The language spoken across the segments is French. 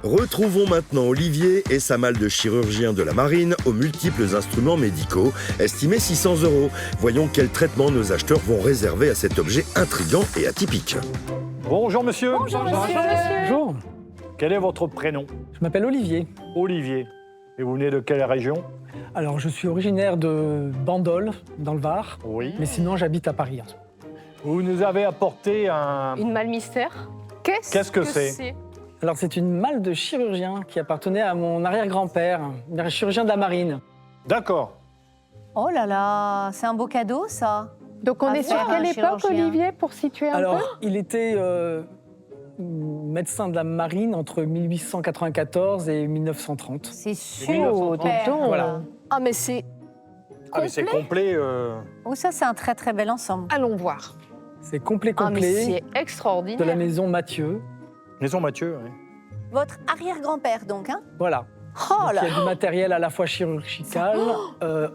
Retrouvons maintenant Olivier et sa malle de chirurgien de la marine aux multiples instruments médicaux, estimés 600 €. Voyons quel traitement nos acheteurs vont réserver à cet objet intriguant et atypique. Bonjour monsieur. Bonjour monsieur. Bonjour, Quel est votre prénom? je m'appelle Olivier. Olivier. Et vous venez de quelle région? Alors, je suis originaire de Bandol, dans le Var, Oui. mais sinon, j'habite à Paris. Vous nous avez apporté un... Une malle mystère. Qu'est-ce que c'est? Alors, c'est une malle de chirurgien qui appartenait à mon arrière-grand-père, un chirurgien de la marine. D'accord. Oh là là, c'est un beau cadeau, ça. Donc on À est sur faire quelle un époque, chirurgien. Olivier, pour situer un peu? Alors, il était médecin de la marine entre 1894 et 1930. C'est Oh, dis super. donc. Voilà. Ah, mais c'est... Ah mais c'est complet. Oh, ça, c'est un très très bel ensemble. Allons voir. C'est complet, Ah, mais complet, c'est extraordinaire. de la maison Mathieu. Maison Mathieu, oui. Votre arrière-grand-père, donc, hein? Voilà. Oh Donc, là. il y a du matériel à la fois chirurgical,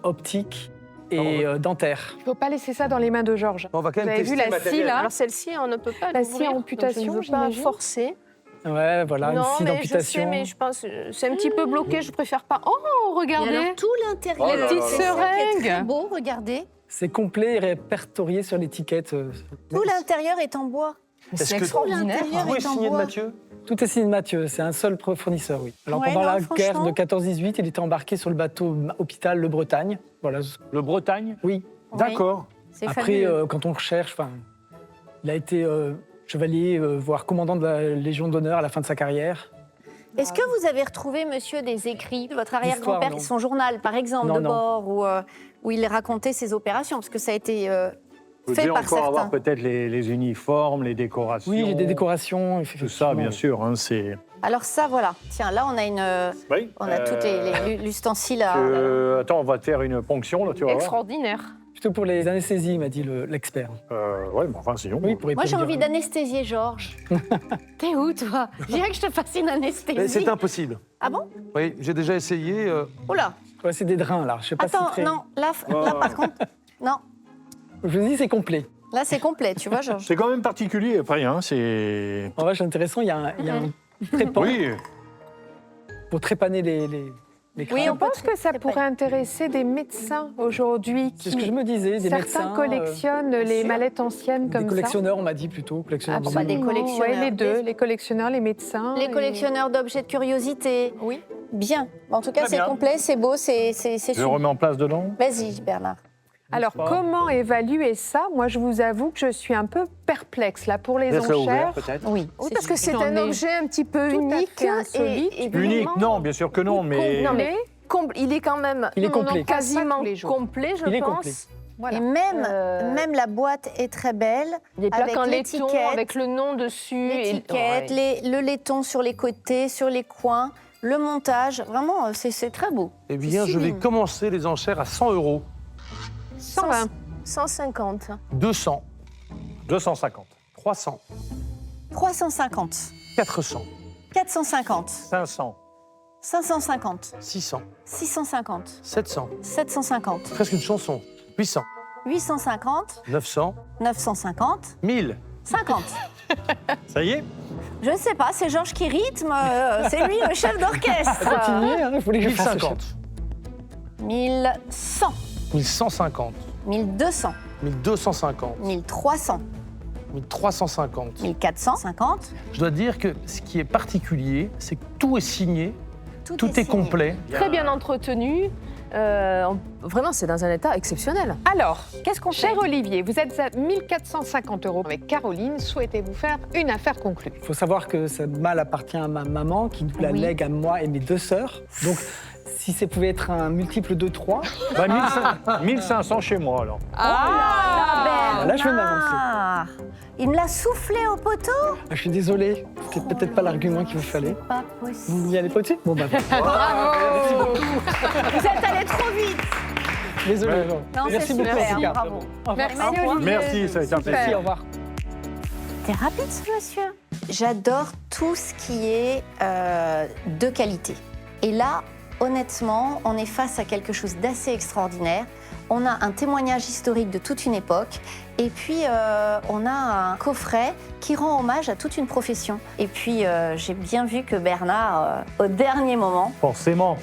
optique et dentaire. Il ne faut pas laisser ça dans les mains de Georges. On va quand Vous même avez vu tester le la scie, matériel. là? Alors celle-ci, on ne peut pas La scie l'ouvrir, à donc amputation, je ne veux pas j'imagine. forcer. Ouais, voilà, Non, une scie mais je d'amputation. sais, mais je pense c'est un petit peu bloqué, je préfère pas. Oh, Et regardez. alors, tout l'intérieur. Oh là petites là. C'est ça qui est très seringues. beau, regardez. C'est complet et répertorié sur l'étiquette. Tout l'intérieur est en bois. Est-ce que Tout extraordinaire. l'intérieur tout est est en signé de bois. Mathieu? Tout est signé de Mathieu, c'est un seul fournisseur, oui. Alors Ouais, pendant non, la guerre franchement. de 14-18, il était embarqué sur le bateau hôpital Le Bretagne. Voilà, Le Bretagne? oui. D'accord. C'est Après, fabuleux. quand on recherche, il a été chevalier, voire commandant de la Légion d'honneur à la fin de sa carrière. Est-ce que vous avez retrouvé, monsieur, des écrits de votre arrière-grand-père, L'histoire, non. son journal, par exemple, Non, de non. bord, où il racontait ses opérations? Parce que ça a été Vous fait devez par encore avoir certains. peut-être les uniformes, les décorations. Oui, j'ai des décorations. Tout effectivement. ça, bien sûr. Hein, c'est... Alors ça, voilà. Tiens, là, on a Oui. on a toutes l'ustensile à... Attends, on va te faire une ponction, là, tu vas voir. Extraordinaire. Plutôt pour les anesthésies, m'a dit l'expert. Ouais, mais enfin, sinon... Oui, pour Moi, j'ai pour envie dire- d'anesthésier Georges. T'es où, toi? Je dirais que je te fasse une Mais anesthésie. c'est impossible. Ah bon? Oui, j'ai déjà essayé. Oula. Ouais, c'est des drains, là. Je sais pas Attends, si très... non. Là, par contre, non. Je vous dis, c'est complet. Là, c'est complet, tu vois, Georges. C'est quand même particulier, après, hein, c'est... En vrai, c'est intéressant, il y a un trépan Oui, pour trépaner les Oui, crânes. Je pense que ça pourrait intéresser des médecins aujourd'hui C'est ce que je qui... me disais, des Certains médecins... collectionnent les sûr. mallettes anciennes des comme ça. collectionneurs, on m'a dit plutôt. Collectionneurs Ah, bah, des collectionneurs. Ouais, les deux, les collectionneurs, les médecins. Les et- collectionneurs d'objets de curiosité. Oui. Bien. En tout cas, Très c'est bien. complet, c'est beau, c'est je le super. remets en place dedans. Vas-y, Bernard. Alors, pas comment évaluer ça? Moi, je vous avoue que je suis un peu perplexe là pour les Laisse-la enchères. ouverte, peut-être. Oui. Oui, parce que c'est J'en un ai objet un petit peu tout à unique fait insolite. et Unique, vraiment- non, bien sûr que non, mais... Non, mais il est quand même Il est Non, complet. non, pas quasiment tous les jours. complet, je Il est pense. complet. Voilà. Et même, Euh, même la boîte est très belle. Des plaques Avec en laiton, l'étiquette, avec le nom dessus. L'étiquette, le laiton sur les côtés, sur les coins, le montage. Vraiment, c'est très beau. Eh bien, je vais sublime. commencer les enchères à 100 €. 120. 150. 200, 250, 300, 350, 400, 450, 500, 550, 600, 650, 700. 750, Presque une chanson. 800, 850, 900, 950, 1000. 50. ça y est? Je ne sais pas, c'est Georges qui rythme, c'est lui le chef d'orchestre. Continuez, il faut que je fasse. 1050, 1100, 1150, 1200, 1250, 1300, 1350. 1450. Je dois dire que ce qui est particulier, c'est que tout est signé, tout est signé. complet. Très bien entretenu. Vraiment, c'est dans un état exceptionnel. Alors, Qu'est-ce qu'on fait? cher Olivier, vous êtes à 1450 € avec Caroline. Souhaitez-vous faire une affaire conclue? Il faut savoir que cette malle appartient à ma maman qui nous la Oui. lègue à moi et mes deux sœurs. Donc, si ça pouvait être un multiple de 3, Bah, 1500 chez moi, alors. Ah, là, je vais m'avancer. Bernard. Il me l'a soufflé au poteau? je suis désolé, c'était peut-être pas l'argument qu'il vous fallait. Pas possible. Vous n'y allez pas dessus? Bon, bah, Vous êtes allé trop vite. désolé. Ouais. Jean. Non, Merci c'est beaucoup, en super, tout cas. bravo. Au revoir. Merci Au revoir. Olivier. Merci, ça a été un plaisir. Merci, au revoir. T'es rapide, ce monsieur. J'adore tout ce qui est de qualité. Et là, honnêtement, on est face à quelque chose d'assez extraordinaire. On a un témoignage historique de toute une époque Et puis, on a un coffret qui rend hommage à toute une profession. Et puis, j'ai bien vu que Bernard, au dernier moment... Forcément,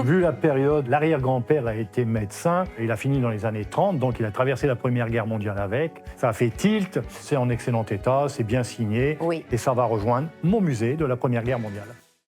vu la période, l'arrière-grand-père a été médecin. Il a fini dans les années 30, donc il a traversé la Première Guerre mondiale avec. Ça a fait tilt, c'est en excellent état, c'est bien signé. Oui. Et ça va rejoindre mon musée de la Première Guerre mondiale.